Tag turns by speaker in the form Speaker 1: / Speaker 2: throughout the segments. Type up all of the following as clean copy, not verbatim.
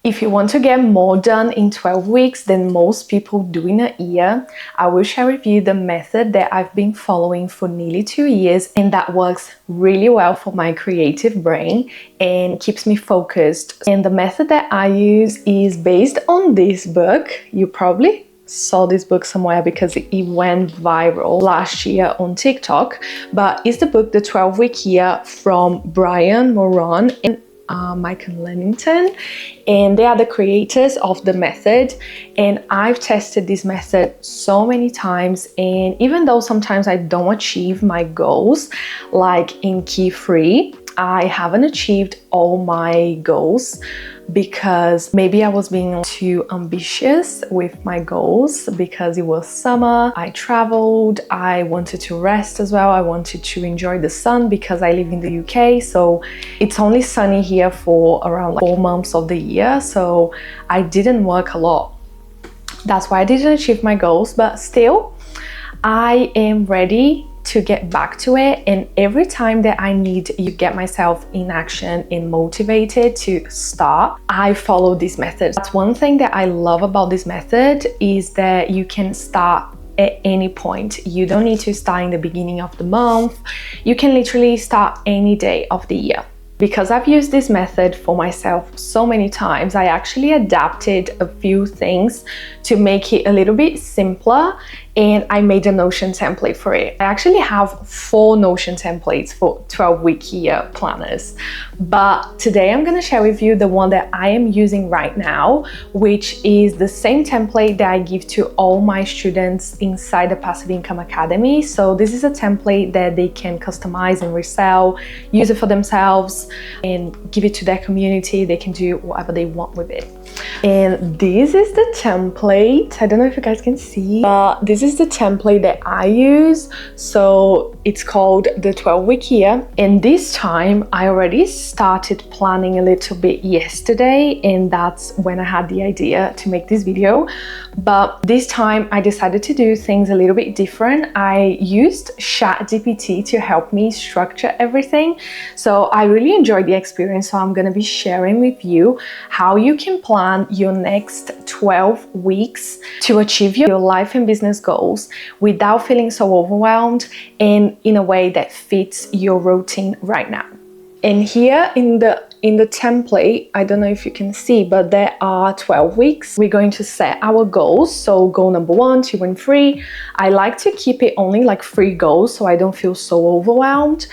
Speaker 1: If you want to get more done in 12 weeks than most people do in a year, I will share with you the method that I've been following for nearly 2 years, and that works really well for my creative brain and keeps me focused. And the method that I use is based on this book. You probably saw this book somewhere because it went viral last year on TikTok, but it's the book The 12-Week Year from Brian Moran and Michael Lennington, and they are the creators of the method. And I've tested this method so many times, and even though sometimes I don't achieve my goals, like in Key Free, I haven't achieved all my goals because maybe I was being too ambitious with my goals because it was summer, I traveled, I wanted to rest as well, I wanted to enjoy the sun because I live in the UK, so it's only sunny here for around 4 months of the year, so I didn't work a lot. That's why I didn't achieve my goals, but still, I am ready to get back to it, and every time that I need to get myself in action and motivated to start, I follow this method. That's one thing that I love about this method, is that you can start at any point. You don't need to start in the beginning of the month. You can literally start any day of the year. Because I've used this method for myself so many times, I actually adapted a few things to make it a little bit simpler, and I made a Notion template for it. I actually have 4 Notion templates for 12-week year planners, but today I'm gonna share with you the one that I am using right now, which is the same template that I give to all my students inside the Passive Income Academy. So this is a template that they can customize and resell, use it for themselves, and give it to their community. They can do whatever they want with it. And this is the template. I don't know if you guys can see, but this is the template that I use. So it's called the 12-week year, and this time I already started planning a little bit yesterday, and that's when I had the idea to make this video. But this time I decided to do things a little bit different. I used ChatGPT to help me structure everything, so I really enjoyed the experience. So I'm going to be sharing with you how you can plan your next 12 weeks to achieve your life and business goals without feeling so overwhelmed, and in a way that fits your routine right now. And here in the template, I don't know if you can see, but there are 12 weeks. We're going to set our goals. So goal number 1, 2, and 3. I like to keep it only like 3 goals so I don't feel so overwhelmed.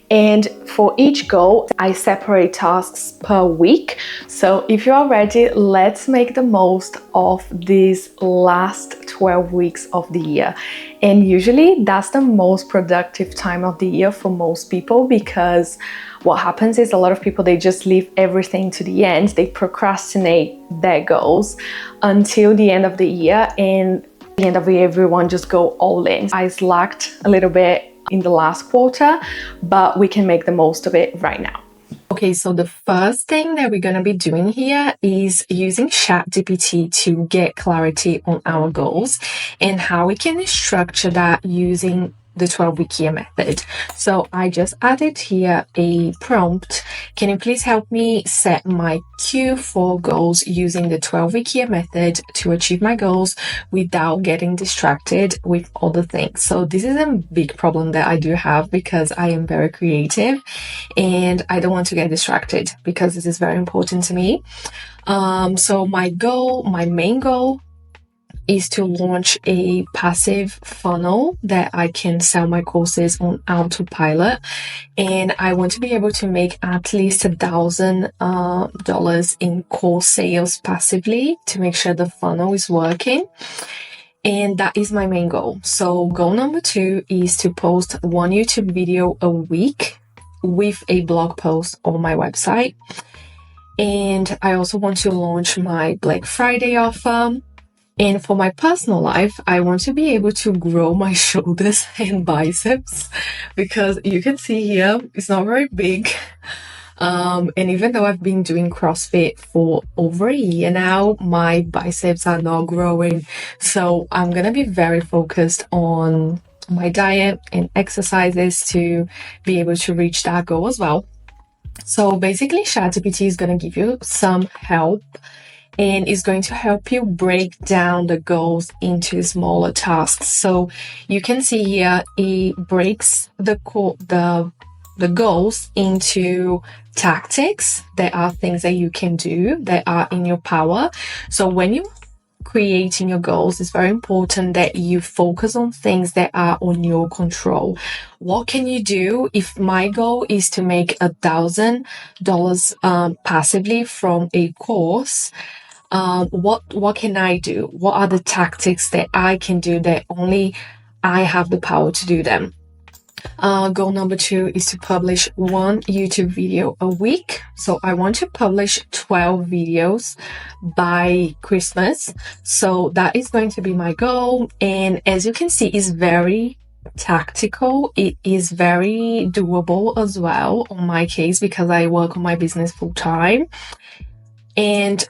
Speaker 1: And for each goal, I separate tasks per week. So if you are ready, let's make the most of these last 12 weeks of the year. And usually that's the most productive time of the year for most people, because what happens is a lot of people, they just leave everything to the end. They procrastinate their goals until the end of the year, and at the end of the year, everyone just go all in. I slacked a little bit in the last quarter, but we can make the most of it right now. Okay, so the first thing that we're going to be doing here is using ChatGPT to get clarity on our goals and how we can structure that using the 12-week year method. So I just added here a prompt. Can you please help me set my Q4 goals using the 12-week year method to achieve my goals without getting distracted with other things? So this is a big problem that I do have, because I am very creative and I don't want to get distracted, because this is very important to me. So my main goal is to launch a passive funnel that I can sell my courses on autopilot, and I want to be able to make at least $1,000 in course sales passively to make sure the funnel is working. And that is my main goal. So goal number 2 is to post 1 YouTube video a week with a blog post on my website. And I also want to launch my Black Friday offer. And for my personal life, I want to be able to grow my shoulders and biceps, because you can see here, it's not very big. And even though I've been doing CrossFit for over a year now, my biceps are not growing. So I'm going to be very focused on my diet and exercises to be able to reach that goal as well. So basically, ChatGPT is going to give you some help and is going to help you break down the goals into smaller tasks. So you can see here, it breaks the goals into tactics. There are things that you can do that are in your power. So when you creating your goals, it's very important that you focus on things that are on your control. What can you do? If my goal is to make $1,000 passively from a course, what can I do? What are the tactics that I can do that only I have the power to do them? Goal number 2 is to publish 1 YouTube video a week. So I want to publish 12 videos by Christmas. So that is going to be my goal. And as you can see, it's very tactical. It is very doable as well on my case because I work on my business full time. And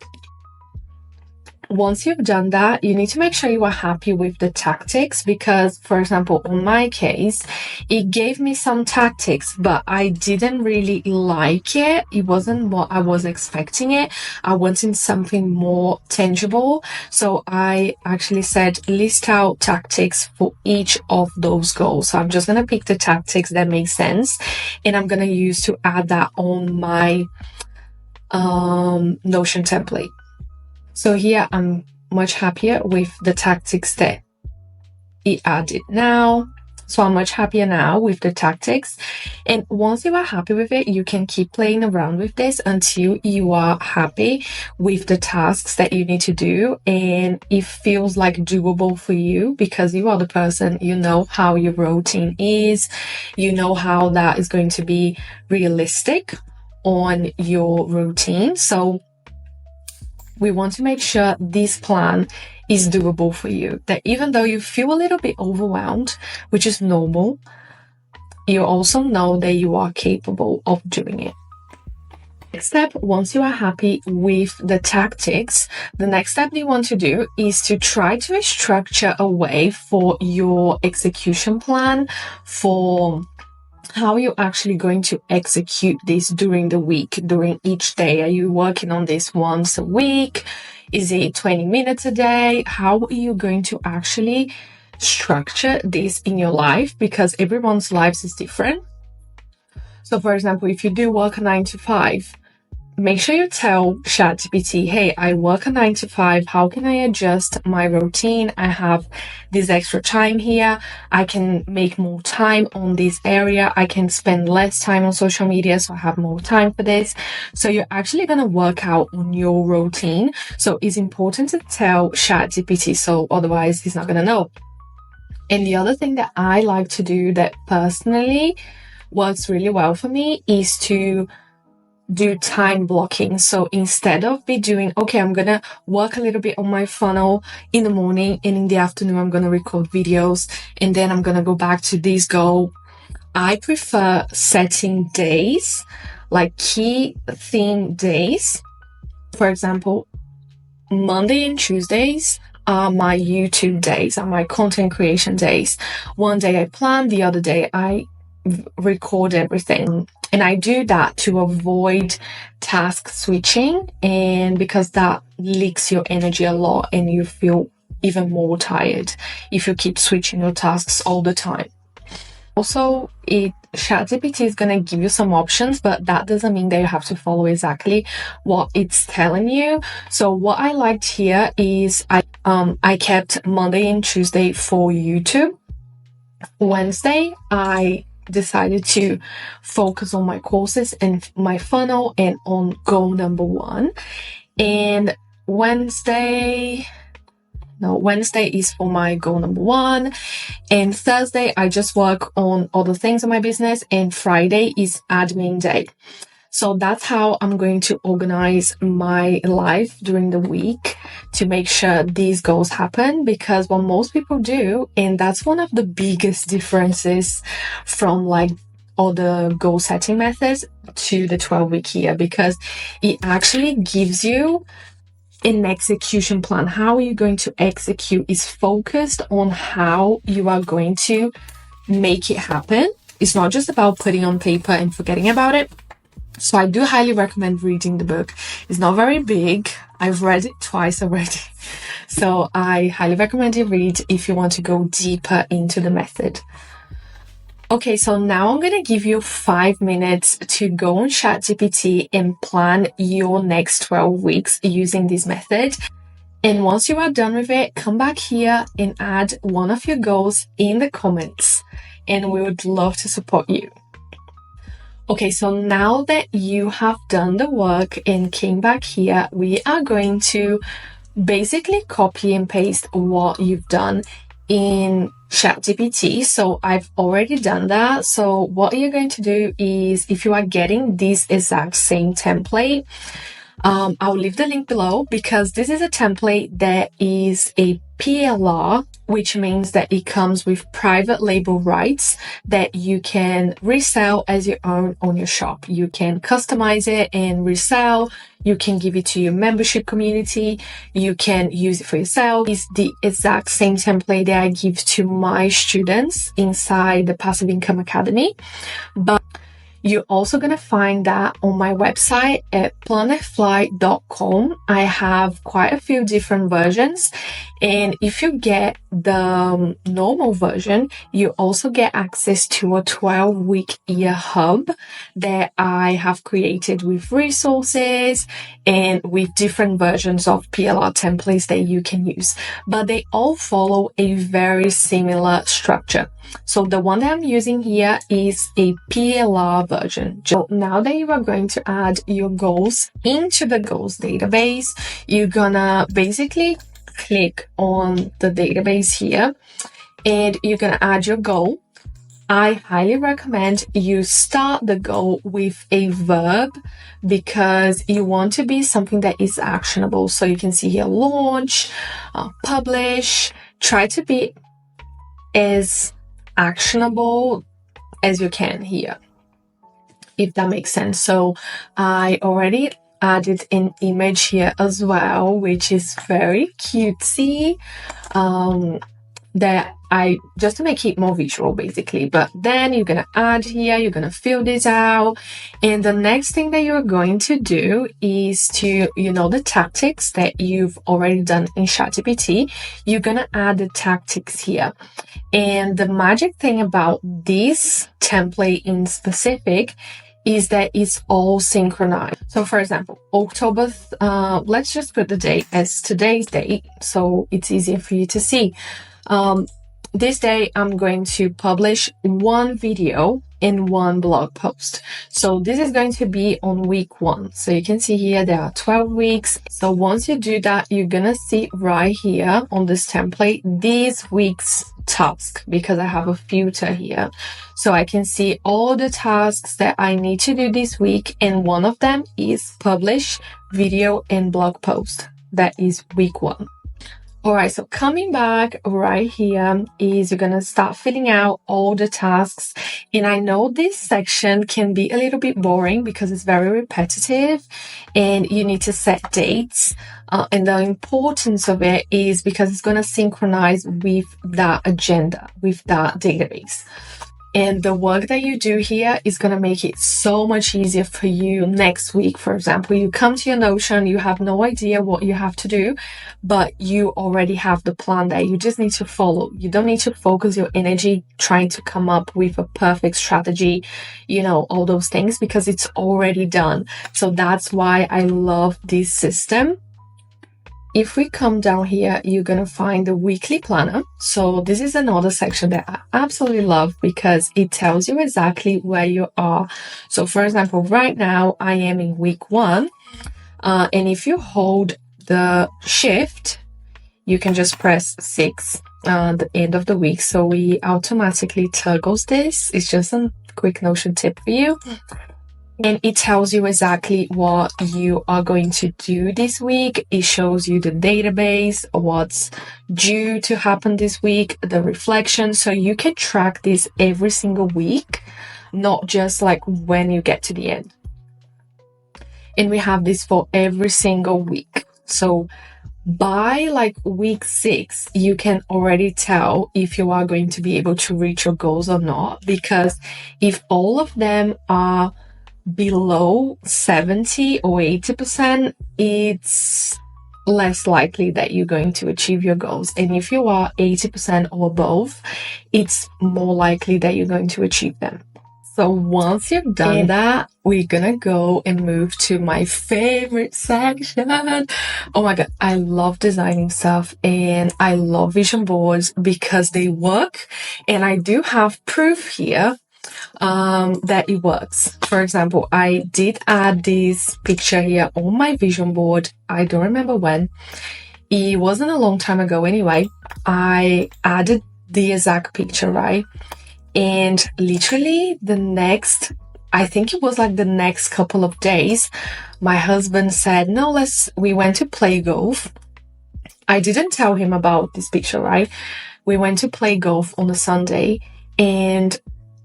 Speaker 1: once you've done that, you need to make sure you are happy with the tactics because, for example, on my case, it gave me some tactics, but I didn't really like it. It wasn't what I was expecting it. I wanted something more tangible. So I actually said, list out tactics for each of those goals. So I'm just going to pick the tactics that make sense and I'm going to use to add that on my Notion template. So here I'm much happier with the tactics that it added now. So I'm much happier now with the tactics. And once you are happy with it, you can keep playing around with this until you are happy with the tasks that you need to do. And it feels like doable for you because you are the person, you know how your routine is, you know how that is going to be realistic on your routine. So we want to make sure this plan is doable for you. That even though you feel a little bit overwhelmed, which is normal, you also know that you are capable of doing it. Next step, once you are happy with the tactics, the next step you want to do is to try to structure a way for your execution plan for how you're actually going to execute this during the week, during each day. Are you working on this once a week? Is it 20 minutes a day? How are you going to actually structure this in your life? Because everyone's lives is different. So for example, if you do work a 9 to 5, make sure you tell ChatGPT, hey, I work a 9 to 5. How can I adjust my routine? I have this extra time here. I can make more time on this area. I can spend less time on social media, so I have more time for this. So you're actually going to work out on your routine. So it's important to tell ChatGPT, so otherwise he's not going to know. And the other thing that I like to do that personally works really well for me is to do time blocking. So instead of be doing, okay, I'm going to work a little bit on my funnel in the morning and in the afternoon, I'm going to record videos and then I'm going to go back to this goal. I prefer setting days, like key theme days. For example, Monday and Tuesdays are my YouTube days, are my content creation days. One day I plan, the other day I record everything. And I do that to avoid task switching and because that leaks your energy a lot and you feel even more tired if you keep switching your tasks all the time. Also, ChatGPT is going to give you some options, but that doesn't mean that you have to follow exactly what it's telling you. So what I liked here is I kept Monday and Tuesday for YouTube. Wednesday, I decided to focus on my courses and my funnel and on goal number 1. And Wednesday is for my goal number 1. And Thursday, I just work on other things in my business. And Friday is admin day. So that's how I'm going to organize my life during the week to make sure these goals happen, because what most people do, and that's one of the biggest differences from like other goal setting methods to the 12-week year, because it actually gives you an execution plan. How are you going to execute is focused on how you are going to make it happen. It's not just about putting on paper and forgetting about it. So I do highly recommend reading the book. It's not very big. I've read it twice already. So I highly recommend you read if you want to go deeper into the method. Okay, so now I'm going to give you 5 minutes to go on ChatGPT and plan your next 12 weeks using this method. And once you are done with it, come back here and add one of your goals in the comments. And we would love to support you. Okay, so now that you have done the work and came back here, we are going to basically copy and paste what you've done in ChatGPT. So I've already done that. So what you're going to do is, if you are getting this exact same template, I'll leave the link below, because this is a template that is a PLR, which means that it comes with private label rights that you can resell as your own on your shop. You can customize it and resell. You can give it to your membership community. You can use it for yourself. It's the exact same template that I give to my students inside the Passive Income Academy. But you're also going to find that on my website at planetfly.com. I have quite a few different versions. And if you get the normal version, you also get access to a 12-week year hub that I have created with resources and with different versions of PLR templates that you can use. But they all follow a very similar structure. So the one that I'm using here is a PLR version. So now that you are going to add your goals into the goals database, you're gonna basically click on the database here and you're gonna add your goal. I highly recommend you start the goal with a verb, because you want to be something that is actionable. So you can see here, launch, publish. Try to be as actionable as you can here, if that makes sense. So I already added an image here as well, which is very cutesy, that I just to make it more visual basically. But then you're gonna add here, you're gonna fill this out, and the next thing that you're going to do is to, the tactics that you've already done in ChatGPT, you're gonna add the tactics here. And the magic thing about this template in specific is that it's all synchronized. So for example, October, let's just put the date as today's date so it's easier for you to see. This day I'm going to publish one video and one blog post. So this is going to be on week 1. So you can see here there are 12 weeks. So once you do that, you're gonna see right here on this template this week's task, because I have a filter here. So I can see all the tasks that I need to do this week, and one of them is publish video and blog post. That is week 1. All right, so coming back right here is you're gonna start filling out all the tasks. And I know this section can be a little bit boring because it's very repetitive and you need to set dates. And the importance of it is because it's gonna synchronize with that agenda, with that database. And the work that you do here is going to make it so much easier for you next week. For example, you come to your Notion, you have no idea what you have to do, but you already have the plan there. You just need to follow. You don't need to focus your energy trying to come up with a perfect strategy, all those things, because it's already done. So that's why I love this system. If we come down here, you're going to find the weekly planner. So this is another section that I absolutely love because it tells you exactly where you are. So for example, right now I am in week 1. And if you hold the shift, you can just press 6 the end of the week. So we automatically toggles this. It's just a quick Notion tip for you. And it tells you exactly what you are going to do this week. It shows you the database, what's due to happen this week, the reflection. So you can track this every single week, not just like when you get to the end. And we have this for every single week. So by like week 6, you can already tell if you are going to be able to reach your goals or not, because if all of them are below 70 or 80%, it's less likely that you're going to achieve your goals. And if you are 80% or above, it's more likely that you're going to achieve them. So once you've done that, we're gonna go and move to my favorite section. Oh my God, I love designing stuff and I love vision boards because they work. And I do have proof here that it works. For example, I did add this picture here on my vision board. I don't remember when. It wasn't a long time ago anyway. I added the exact picture, right? And literally I think it was like the next couple of days, my husband said, no, we went to play golf. I didn't tell him about this picture, right? We went to play golf on a Sunday, and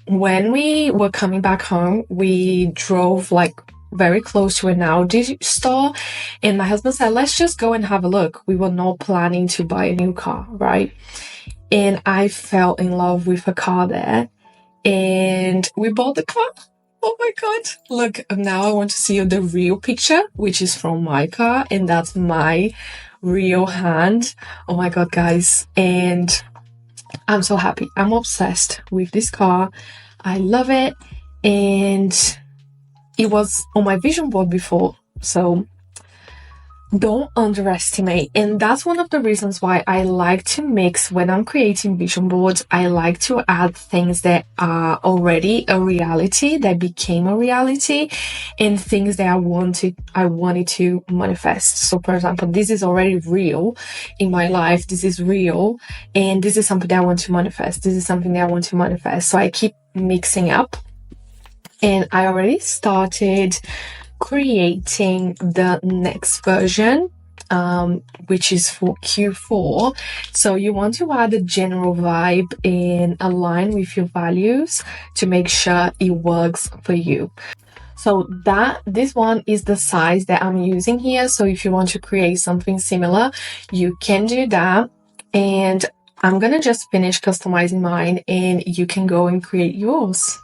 Speaker 1: when we were coming back home, we drove like very close to an Audi store, and my husband said, let's just go and have a look. We were not planning to buy a new car, right? And I fell in love with a car there, and we bought the car. Oh my God. Look, now I want to see you the real picture, which is from my car, and that's my real hand. Oh my God, guys. And I'm so happy. I'm obsessed with this car. I love it. And it was on my vision board before. So don't underestimate. And that's one of the reasons why I like to mix when I'm creating vision boards. I like to add things that are already a reality, that became a reality, and things that I wanted to manifest. So for example, this is already real in my life. This is real. And this is something that I want to manifest. This is something that I want to manifest. So I keep mixing up. And I already started creating the next version, which is for Q4. So you want to add a general vibe and align with your values to make sure it works for you. So this one is the size that I'm using here. So if you want to create something similar, you can do that. And I'm gonna just finish customizing mine and you can go and create yours.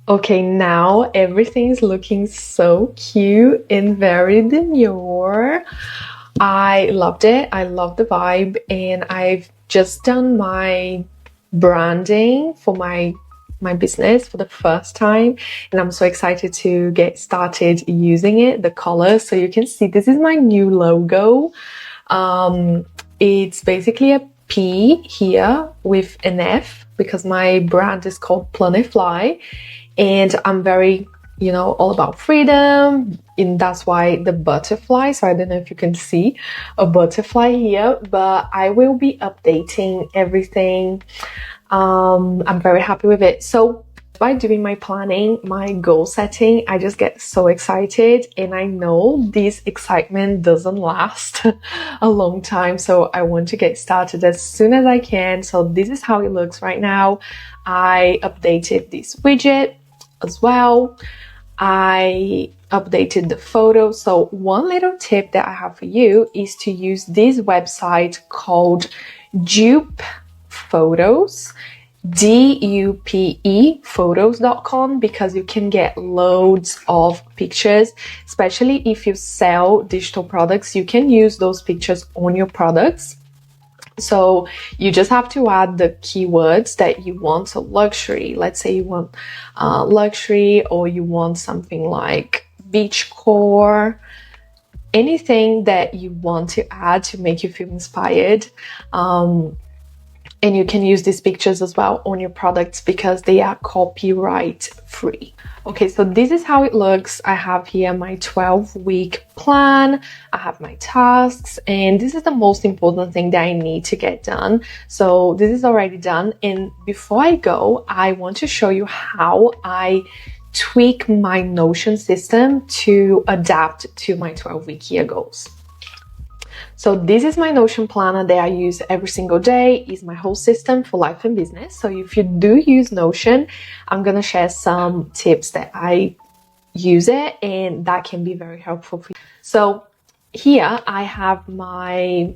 Speaker 1: Okay, now everything's looking so cute and very demure. I loved it. I love the vibe, and I've just done my branding for my business for the first time, and I'm so excited to get started using it, the colors. So you can see this is my new logo. It's basically a P here with an F because my brand is called Planifly, and I'm very, all about freedom, and that's why the butterfly. So I don't know if you can see a butterfly here, but I will be updating everything. I'm very happy with it. So by doing my planning, my goal setting, I just get so excited, and I know this excitement doesn't last a long time, so I want to get started as soon as I can. So this is how it looks right now. I updated this widget as well. I updated the photos. So one little tip that I have for you is to use this website called Dupe Photos, DUPE photos.com, because you can get loads of pictures, especially if you sell digital products. You can use those pictures on your products. So you just have to add the keywords that you want. So luxury, let's say you want luxury, or you want something like beachcore, anything that you want to add to make you feel inspired. And you can use these pictures as well on your products because they are copyright free. Okay, so this is how it looks. I have here my 12-week plan. I have my tasks, and this is the most important thing that I need to get done. So this is already done. And before I go, I want to show you how I tweak my Notion system to adapt to my 12-week year goals. So this is my Notion planner that I use every single day. It's my whole system for life and business. So if you do use Notion, I'm going to share some tips that I use it, and that can be very helpful for you. So here I have my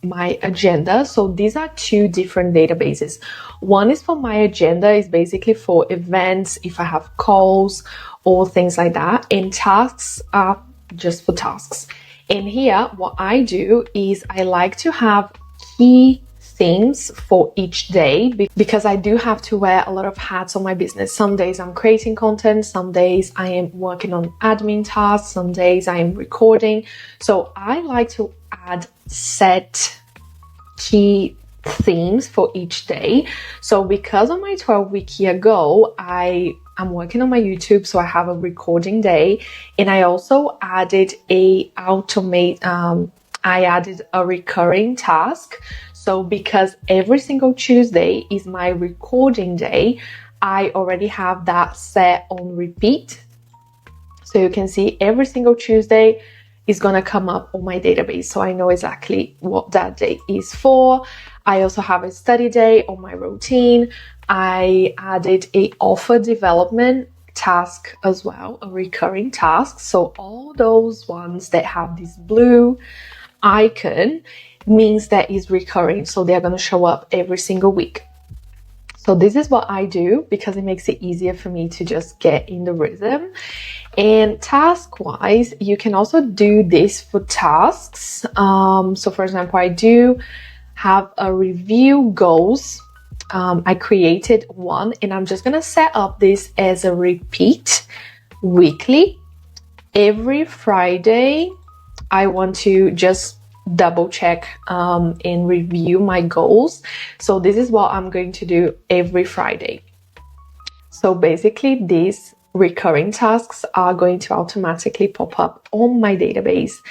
Speaker 1: agenda. So these are two different databases. One is for my agenda, is basically for events, if I have calls or things like that, and tasks are just for tasks. And here, what I do is I like to have key themes for each day, because I do have to wear a lot of hats on my business. Some days I'm creating content, some days I am working on admin tasks, some days I am recording. So I like to add set key themes for each day. So because of my 12-week year goal, I'm working on my YouTube, so I have a recording day, and I also added I added a recurring task. So because every single Tuesday is my recording day, I already have that set on repeat. So you can see every single Tuesday is going to come up on my database, so I know exactly what that day is for. I also have a study day on my routine. I added a offer development task as well, a recurring task. So all those ones that have this blue icon means that is recurring. So they're going to show up every single week. So this is what I do because it makes it easier for me to just get in the rhythm. And task-wise, you can also do this for tasks. So for example, I do have a review goals. I created one, and I'm just going to set up this as a repeat weekly. Every Friday, I want to just double check and review my goals. So this is what I'm going to do every Friday. So basically these recurring tasks are going to automatically pop up on my database.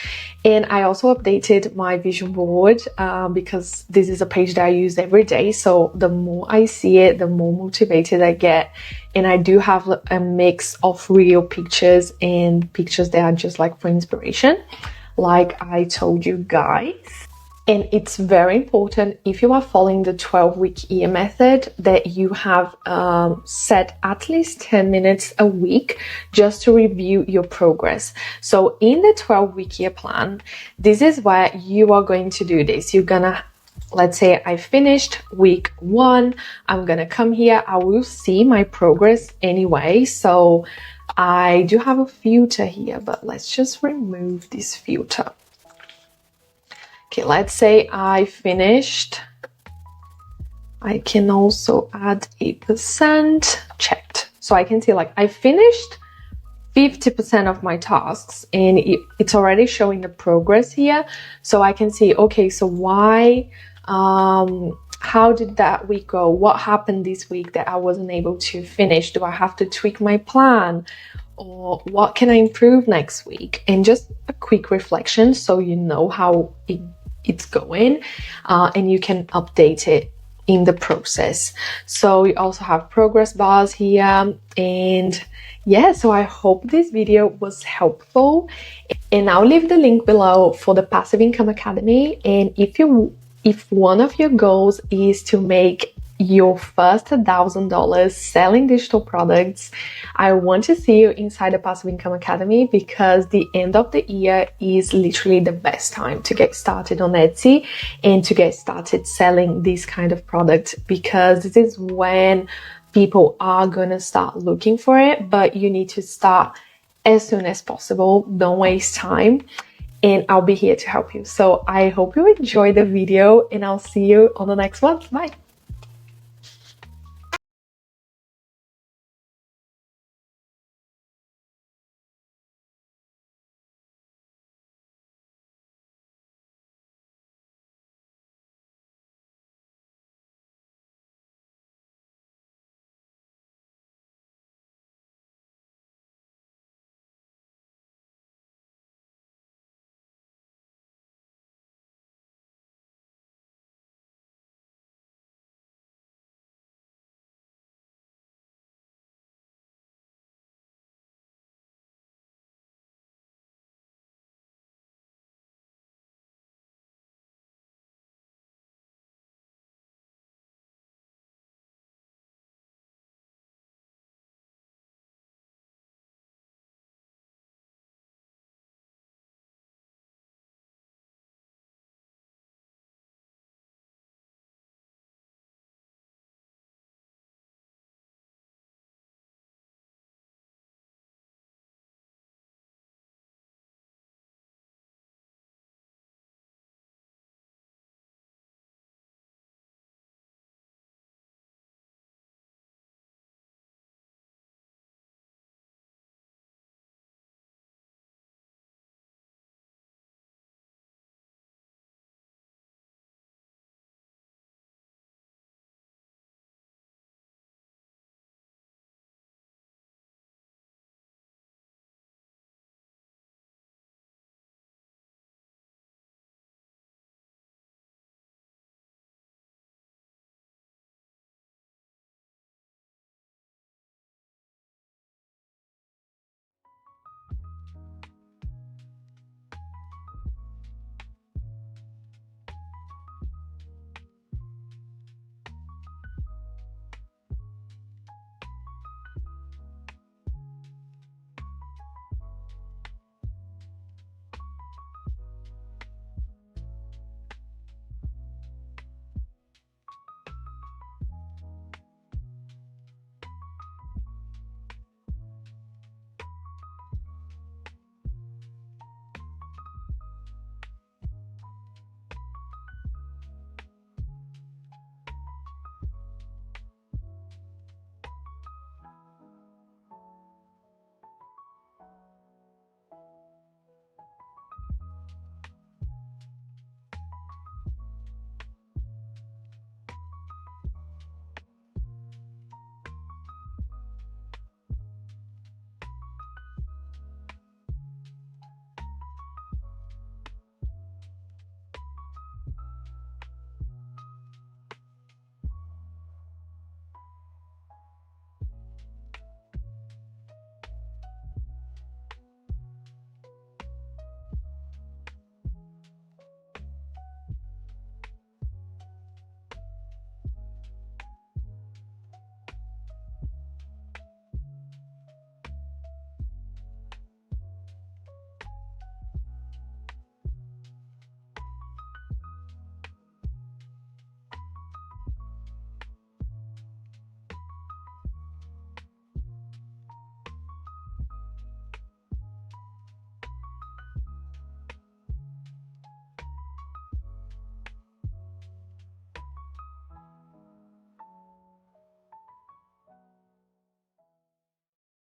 Speaker 1: And I also updated my vision board because this is a page that I use every day. So the more I see it, the more motivated I get. And I do have a mix of real pictures and pictures that are just like for inspiration, like I told you guys. And it's very important, if you are following the 12-week year method, that you have set at least 10 minutes a week just to review your progress. So in the 12-week year plan, this is where you are going to do this. You're gonna let's say I finished week 1, I'm gonna come here, I will see my progress anyway. So I do have a filter here, but let's just remove this filter. Okay, let's say I finished. I can also add 8% checked. So I can see like I finished 50% of my tasks, and it's already showing the progress here. So I can see, okay, so why, how did that week go? What happened this week that I wasn't able to finish? Do I have to tweak my plan? Or what can I improve next week? And just a quick reflection so you know how it's going, and you can update it in the process. So we also have progress bars here. And yeah, so I hope this video was helpful, and I'll leave the link below for the Passive Income Academy. And if one of your goals is to make your first $1,000 selling digital products, I want to see you inside the Passive Income Academy, because the end of the year is literally the best time to get started on Etsy and to get started selling this kind of product, because this is when people are gonna start looking for it, but you need to start as soon as possible. Don't waste time, and I'll be here to help you. So I hope you enjoyed the video, and I'll see you on the next one. Bye.